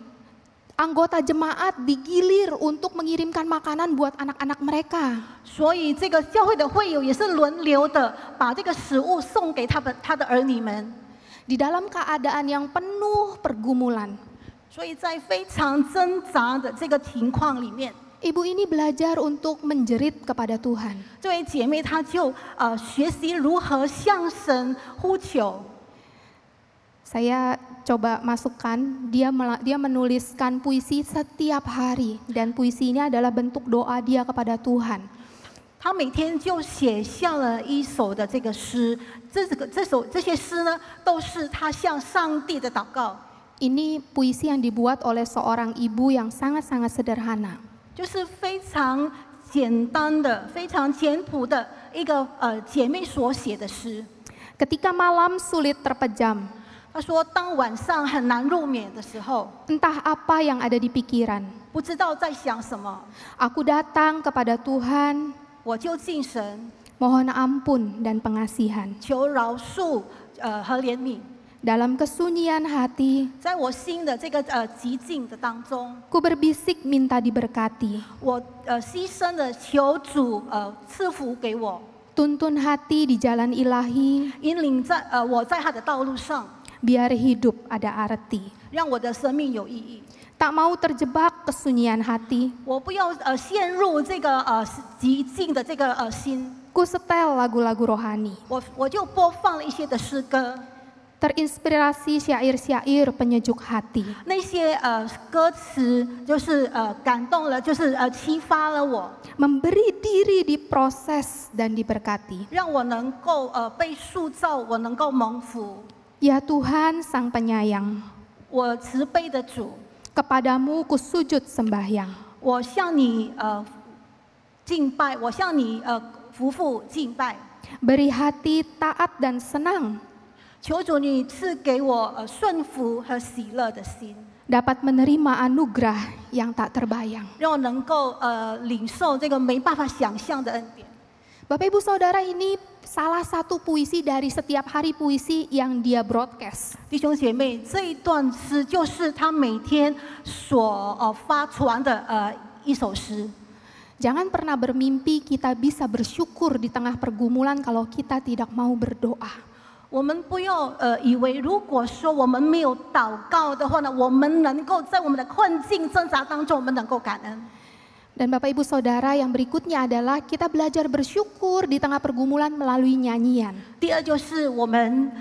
Anggota jemaat digilir untuk mengirimkan makanan buat anak-anak mereka. 所以这个教会的会友也是轮流的把这个食物送给他的儿女们。 Di dalam keadaan yang penuh pergumulan, 所以在非常挣扎的这个情况里面， ibu ini belajar untuk menjerit kepada Tuhan. 这位姐妹她就学习如何向神呼求。 Saya coba masukkan, dia menuliskan puisi setiap hari dan puisi ini adalah bentuk doa dia kepada Tuhan. 他每天就写下了一首的这个诗，这些诗呢，都是他向上帝的祷告。 Ini puisi yang dibuat oleh seorang ibu yang sangat-sangat sederhana. 就是非常简单的、非常简朴的一个姐妹所写的诗。 Ketika malam sulit terpejam, 她说，当晚上很难入眠的时候， entah apa yang ada di pikiran, 不知道在想什么， aku datang kepada Tuhan, 我就敬神， mohon ampun dan pengasihan. 求饶恕和怜悯。 Dalam kesunyian hati, 在我心的这个寂静的当中， ku berbisik minta diberkati. 我牺牲的求主赐福给我， Tuntun hati di jalan ilahi, 引领我在他的道路上， biar hidup ada arti. 让我的生命有意义。 Tak mau terjebak kesunyian hati, 我不要陷入这个寂静的这个心， ku setel lagu-lagu rohani. 我就播放了一些的诗歌， Terinspirasi syair-syair penyejuk hati. 那些歌词就是感动了，就是启发了我， Memberi diri diproses dan diberkati. 让我能够被塑造，我能够蒙福。 Ya Tuhan Sang Penyayang, 我慈悲的主， kepadamu ku sujud sembahyang. 我向你敬拜，我向你匍匐敬拜。 Beri hati taat dan senang, 求主你赐给我顺服和喜乐的心， dapat menerima anugerah yang tak terbayang. 让我能够领受这个没办法想象的恩典。 Bapak Ibu Saudara, ini salah satu puisi dari setiap hari puisi yang dia broadcast. 弟兄姐妹，这一段诗就是他每天所发传的一首诗。 Jangan pernah bermimpi kita bisa bersyukur di tengah pergumulan kalau kita tidak mau berdoa. 我们不要以为如果说我们没有祷告的话呢，我们能够在我们的困境挣扎当中，我们能够感恩。Dan Bapak Ibu Saudara, yang berikutnya adalah kita belajar bersyukur di tengah pergumulan melalui nyanyian. 第二就是我们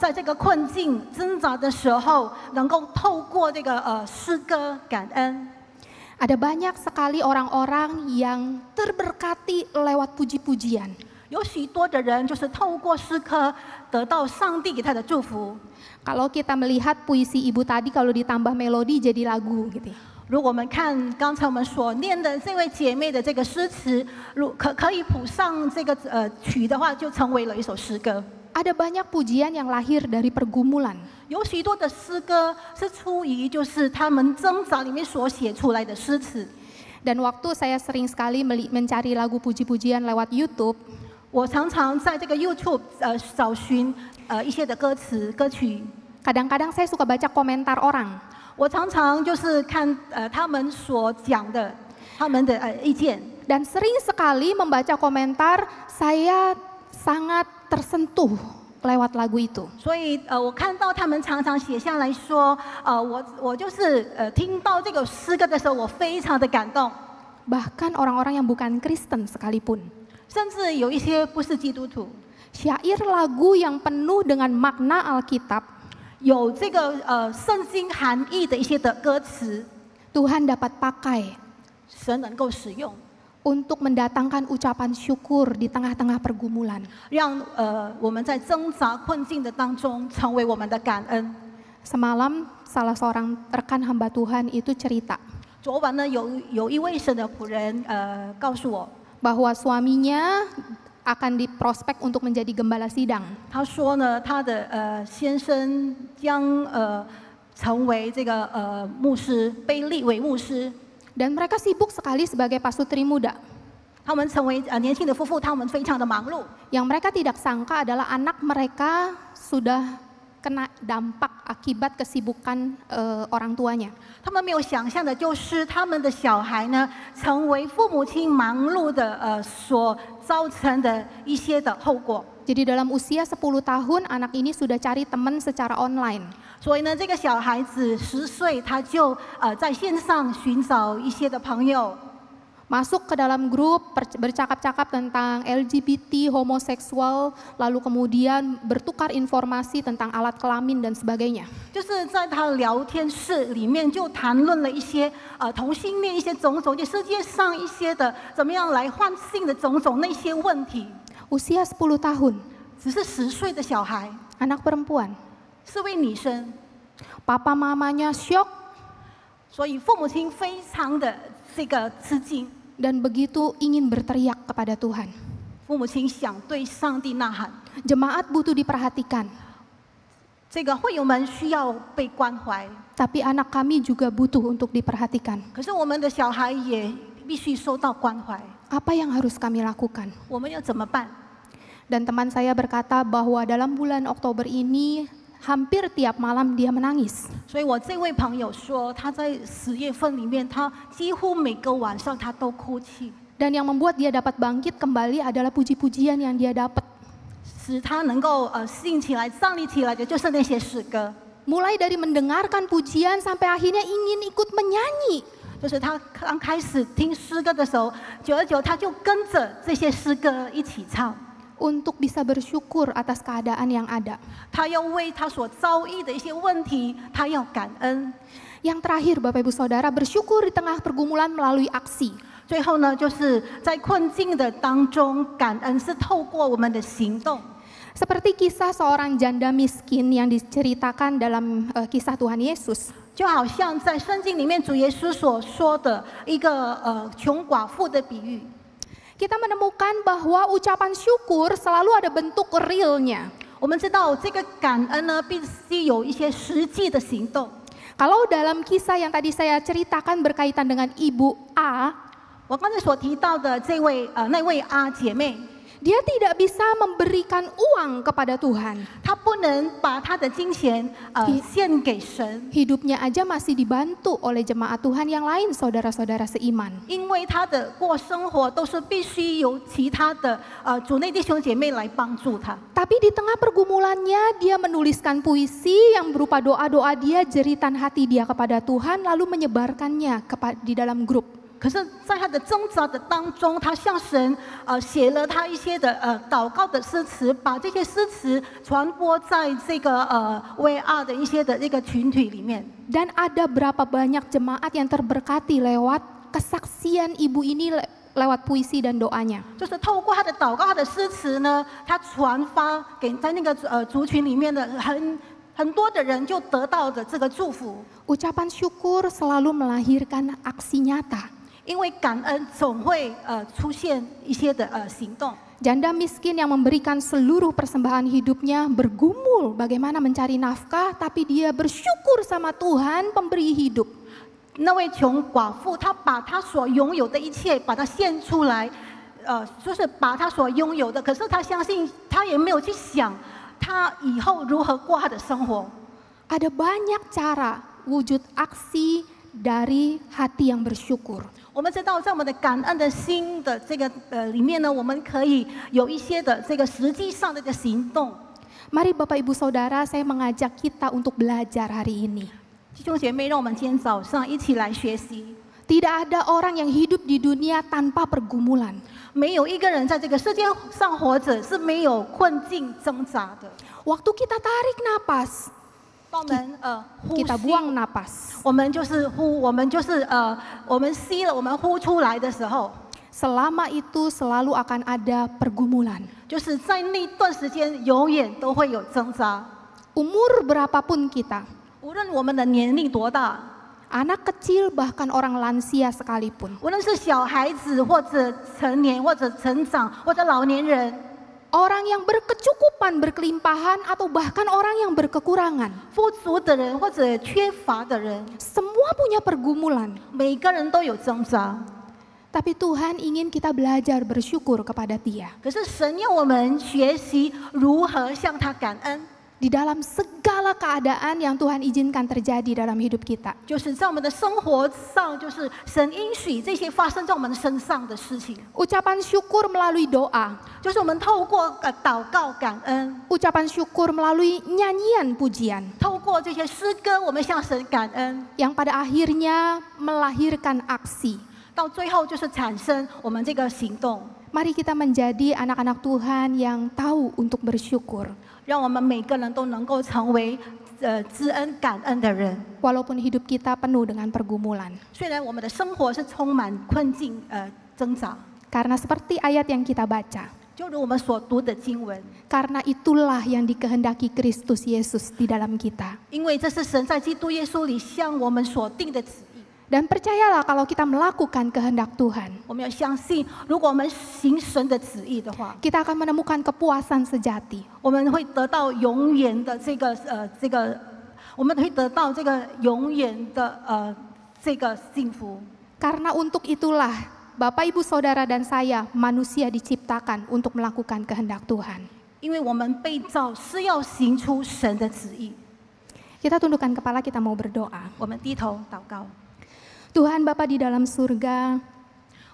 在这个困境挣扎的时候，能够透过这个诗歌感恩。 Ada banyak sekali orang-orang yang terberkati lewat puji-pujian. 有许多的人就是透过诗歌得到上帝给他的祝福。 Kalau kita melihat puisi ibu tadi, kalau ditambah melodi jadi lagu gitu. 如果我们看刚才我们所念的这位姐妹的这个诗词，可以谱上这个曲的话，就成为了一首诗歌。 Ada banyak pujian yang lahir dari pergumulan. 有许多的诗歌是出于就是他们挣扎里面所写出来的诗词。 Dan waktu saya sering sekali mencari lagu puji-pujian lewat YouTube, 我常常在这个 YouTube 找寻一些的歌词歌曲。 kadang-kadang saya suka baca komentar orang. 我常常就是看他们所讲的他们的意见。 Dan sering sekali membaca komentar, saya sangat tersentuh lewat lagu itu. 所以我看到他们常常写下来说，我就是听到这个诗歌的时候，我非常的感动。 Bahkan orang-orang yang bukan Kristen sekalipun. 甚至有一些不是基督徒， Syair lagu yang penuh dengan makna Alkitab, 有这个圣经含义的一些的歌词， Tuhan dapat pakai 神能够使用， untuk mendatangkan ucapan syukur di tengah-tengah pergumulan. 让我们在挣扎困境的当中成为我们的感恩。 Semalam salah seorang rekan hamba Tuhan itu cerita 昨晚呢，有一位神的仆人告诉我， bahwa suaminya akan diprospek untuk menjadi gembala sidang. 他说呢，他的先生将成为这个牧师，被立为牧师。 Dan mereka sibuk sekali sebagai pasutri muda. 他们成为年轻的夫妇，他们非常的忙碌。 Yang mereka tidak sangka adalah anak mereka sudah kena dampak akibat kesibukan orang tuanya. 他们没有想象的就是他们的小孩呢，成为父母亲忙碌的所造成的一些的后果。 Jadi dalam usia 10 tahun anak ini sudah cari teman secara online. 所以呢，这个小孩子10岁，他就在线上寻找一些的朋友。 Masuk ke dalam grup bercakap-cakap tentang LGBT, homoseksual, lalu kemudian bertukar informasi tentang alat kelamin dan sebagainya. 就是在他的聊天室里面就谈论了一些同性恋一些种种，就世界上一些的怎么样来换性的种种那些问题。 Usia 10 tahun, 只是10岁的小孩， anak perempuan. 是位女生， Papa mamanya syok 所以父母亲非常的这个吃惊。 dan begitu ingin berteriak kepada Tuhan. 父母亲想对上帝呐喊， Jemaat butuh diperhatikan, 这个会友们需要被关怀， tapi anak kami juga butuh untuk diperhatikan. 可是我们的小孩也必须受到关怀， Apa yang harus kami lakukan? 我们要怎么办？ Dan teman saya berkata bahwa dalam bulan Oktober ini hampir tiap malam dia menangis. 所以我这位朋友说，他在10月份里面，他几乎每个晚上他都哭泣， Dan yang membuat dia dapat bangkit kembali adalah puji-pujian yang dia dapat. 使他能够兴起来、站立起来的，就是那些诗歌， Mulai dari mendengarkan pujian sampai akhirnya ingin ikut menyanyi. 就是他刚开始听诗歌的时候，久而久他就跟着这些诗歌一起唱。 Untuk bisa bersyukur atas keadaan yang ada. 他要为他所遭遇的一些问题，他要感恩。 Yang terakhir Bapak Ibu Saudara, bersyukur di tengah pergumulan melalui aksi. 最后呢，就是在困境的当中，感恩是透过我们的行动。 Seperti kisah seorang janda miskin yang diceritakan dalam kisah Tuhan Yesus. 就好像在圣经里面主耶稣所说的一个穷寡妇的比喻。 Kita menemukan bahwa ucapan syukur selalu ada bentuk realnya. 我们知道这个感恩呢，必须有一些实际的行动。 Kalau dalam kisah yang tadi saya ceritakan berkaitan dengan Ibu A, 我刚才所提到的这位那位姐妹， dia tidak bisa memberikan uang kepada Tuhan. 她不不能把他的金钱献给神， Hidupnya aja masih dibantu oleh jemaat Tuhan yang lain, saudara-saudara seiman. 因为他的过生活都是必须由其他的主内弟兄姐妹来帮助他。 Tapi di tengah pergumulannya dia menuliskan puisi yang berupa doa-doa dia, jeritan hati dia kepada Tuhan, lalu menyebarkannya di dalam grup. 可是，在他的挣扎的当中，他向神写了他一些的祷告的诗词，把这些诗词传播在这个VR 的一些的这个群体里面。 Dan ada berapa banyak jemaat yang terberkati lewat kesaksian ibu ini lewat puisi dan doanya. 就是透过他的祷告、他的诗词呢，他传发给在那个族群里面的很多的人就得到的这个祝福。 Ucapan syukur selalu melahirkan aksi nyata. 因为感恩总会出现一些的行动。 Janda miskin yang memberikan seluruh persembahan hidupnya bergumul bagaimana mencari nafkah, tapi dia bersyukur sama Tuhan pemberi hidup. 那位穷寡妇，她把她所拥有的一切把它献出来，就是把她所拥有的，可是她相信，她也没有去想她以后如何过她的生活。 Ada banyak cara wujud aksi dari hati yang bersyukur. 我们知道，在我们的感恩的心的这个里面呢，我们可以有一些的这个实际上的行动。 Mari Bapak Ibu Saudara, saya mengajak kita untuk belajar hari ini. 弟兄姐妹，让我们今天早上一起来学习。 Tidak ada orang yang hidup di dunia tanpa pergumulan. 没有一个人在这个世界上活着是没有困境挣扎的。 Waktu kita tarik napas, 当我们呼吸， kita buang napas. 我们就是呼，我们就是我们吸了，我们呼出来的时候， Selama itu selalu akan ada pergumulan. 就是在那段时间永远都会有挣扎。 Umur berapapun kita, 无论我们的年龄多大， anak kecil bahkan orang lansia sekalipun. 无论是小孩子或者成年或者成长或者老年人， Orang yang berkecukupan, berkelimpahan, atau bahkan orang yang berkekurangan. 富足的人或者缺乏的人， Semua punya pergumulan. 每个人都有挣扎。 Tapi Tuhan ingin kita belajar bersyukur kepada Dia. 可是神要我们学习如何向他感恩。 Di dalam segala keadaan yang Tuhan izinkan terjadi dalam hidup kita. 就是在我们的生活上，就是神允许这些发生在我们身上的事情， Ucapan syukur melalui doa. 就是我们透过祷告感恩， Ucapan syukur melalui nyanyian pujian. 透过这些诗歌，我们向神感恩， Yang pada akhirnya melahirkan aksi. 到最后就是产生我们这个行动。 Mari kita menjadi anak-anak Tuhan yang tahu untuk bersyukur. 让我们每个人都能够成为知恩感恩的人。 Walaupun hidup kita penuh dengan pergumulan. 虽然我们的生活是充满困境挣扎， Karena seperti ayat yang kita baca. 就如我们所读的经文， Karena itulah yang dikehendaki Kristus Yesus di dalam kita. 因为这是神在基督耶稣里向我们所定的旨意。 Dan percayalah kalau kita melakukan kehendak Tuhan, 我们要相信，如果我们行神的旨意的话， kita akan menemukan kepuasan sejati. 我们会得到永远的我们会得到这个永远的这个幸福。 Karena untuk itulah Bapak Ibu Saudara dan saya manusia diciptakan untuk melakukan kehendak Tuhan. 因为我们被造是要行出神的旨意。 Kita tundukkan kepala, kita mau berdoa. 我们低头祷告， Tuhan Bapa di dalam surga,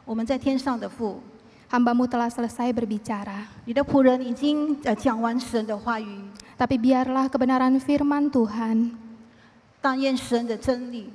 我们在天上的父， hamba-Mu telah selesai berbicara. 你的仆人已经讲完神的话语， Tapi biarlah kebenaran firman Tuhan 但愿神的真理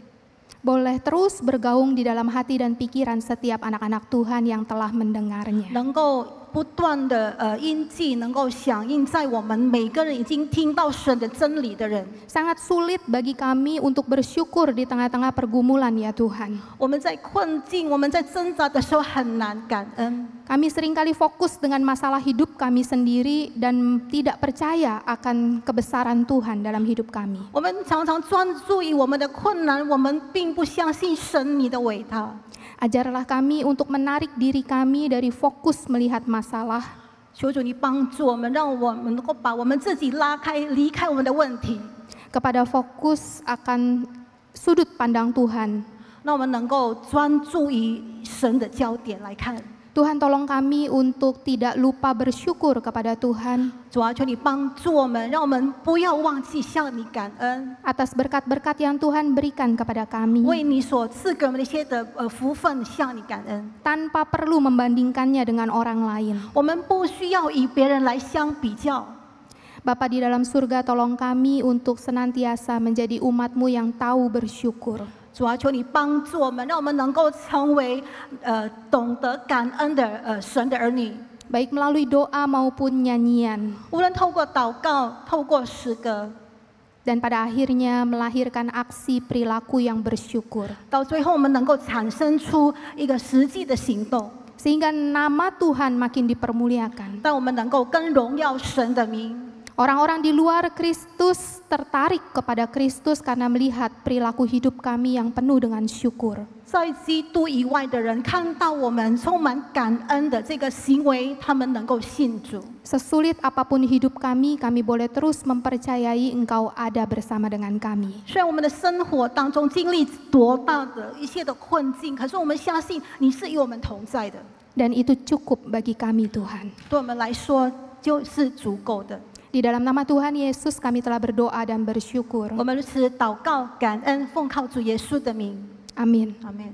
boleh terus bergaung di dalam hati dan pikiran setiap anak-anak Tuhan yang telah mendengarnya. 能够不断的印记，能够响应在我们每个人已经听到神的真理的人。 Sangat sulit bagi kami untuk bersyukur di tengah-tengah pergumulan ya Tuhan. 我们在困境，我们在挣扎的时候很难感恩。 Kami seringkali fokus dengan masalah hidup kami sendiri dan tidak percaya akan kebesaran Tuhan dalam hidup kami. 我们常常专注于我们的困难，我们并不相信神你的伟大。 Ajarlah kami untuk menarik diri kami dari fokus melihat masalah, 求主你帮助我们，让我们能够把我们自己拉开，离开我们的问题， kepada fokus akan sudut pandang Tuhan. 让我们能够专注于神的焦点来看。Tuhan tolong kami untuk tidak lupa bersyukur kepada Tuhan 主啊，求你帮助我们，让我们不要忘记向你感恩， atas berkat-berkat yang Tuhan berikan kepada kami 为你所赐给我们的一些的福分向你感恩。 tanpa perlu membandingkannya dengan orang lain. 我们不需要以别人来相比较。 Bapa di dalam surga, tolong kami untuk senantiasa menjadi umat-Mu yang tahu bersyukur. 主啊，求你帮助我们，让我们能够成为懂得感恩的神的儿女。 Baik melalui doa maupun nyanyian. 无论透过祷告，透过诗歌， Dan pada akhirnya melahirkan aksi perilaku yang bersyukur. 到最后我们能够产生出一个实际的行动， Sehingga nama Tuhan makin dipermuliakan. 让我们能够更荣耀神的名。 Orang-orang di luar Kristus tertarik kepada Kristus karena melihat perilaku hidup kami yang penuh dengan syukur. 在基督以外的人看到我们充满感恩的这个行为，他们能够信主。 Sesulit apapun hidup kami, kami boleh terus mempercayai Engkau ada bersama dengan kami. 虽然我们的生活当中经历多大的一切的困境，可是我们相信你是与我们同在的， Dan itu cukup bagi kami Tuhan. 对我们来说就是足够的。 Di dalam nama Tuhan Yesus kami telah berdoa dan bersyukur. 我们如此祷告、感恩，奉靠主耶稣的名， Amin. 阿门。